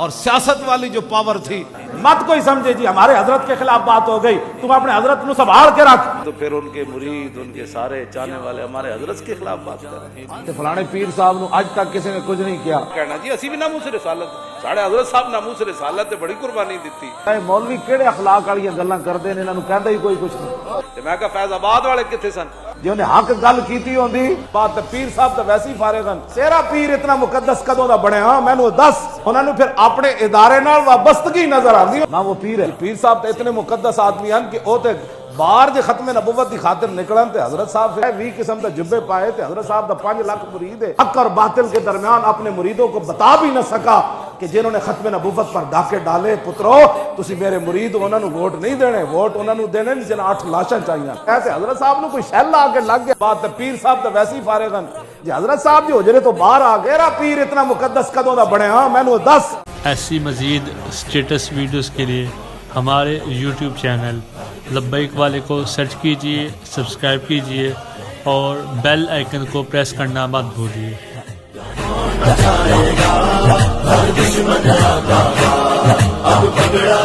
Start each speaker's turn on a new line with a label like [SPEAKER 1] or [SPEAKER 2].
[SPEAKER 1] اور سیاست والی جو پاور تھی مت کوئی سمجھے جی ہمارے حضرت کے خلاف بات ہو گئی تم اپنے حضرت نو سنبھال کے رکھ،
[SPEAKER 2] تو پھر ان کے مرید ان کے سارے چاہنے والے ہمارے حضرت کے خلاف بات کر رہے ہیں.
[SPEAKER 1] فلانے پیر صاحب نو اج تک کسی نے کچھ نہیں کیا.
[SPEAKER 2] کہنا جی اسی بھی ناموس رسالت ساڑھے حضرت صاحب ناموس رسالت تے بڑی قربانی دیتی.
[SPEAKER 1] مولوی کہڑے اخلاق والی گلاں کردے نے، انہاں نو کہندا ہی کوئی کچھ نہیں.
[SPEAKER 2] تے میں کہا فیض آباد والے کتنے سن؟
[SPEAKER 1] جی انہیں حق گل کیتی ہوندی بات پیر صاحب تو ویسے ہی فارغ ہن. تیرا پیر اتنا مقدس کدوں دا بنے؟ ہاں مینوں دس. انہاں نو پھر اپنے ادارے نال وابستگی نظر آندی نہ. وہ پیر ہے، پیر صاحب تے اتنے مقدس آدمی ہن کہ او تے باہر جے ختم نبوت دی خاطر نکلن تے حضرت صاحب پھر 20 قسم دے جبے پائے تے حضرت صاحب دا 5 لاکھ مرید ہے. حق اور باطل کے درمیان اپنے مریدوں کو بتا بھی نہ سکا کہ جنہوں نے ختم نبوت پر ڈاکے ڈالے پترو تسی میرے مرید انہاں نو ووٹ نہیں دینے، ووٹ انہاں نو دینے جنہاں 8 لاشاں چاہیے. ایسے حضرت صاحب نو کوئی شیل آ کے لگ گیا. بات پیر صاحب تو ویسے ہی فارغ ہن. جی حضرت صاحب جو حجرے تو باہر آ گئے، پیر اتنا مقدس کدوں دا بنے؟ ہاں مینوں دس.
[SPEAKER 3] ایسی مزید اسٹیٹس ویڈیوز کے لیے ہمارے یوٹیوب چینل لبیک والے کو سرچ کیجئے، سبسکرائب کیجئے اور بیل آئیکن کو پریس کرنا مت بھولیے.
[SPEAKER 4] اب پگڑا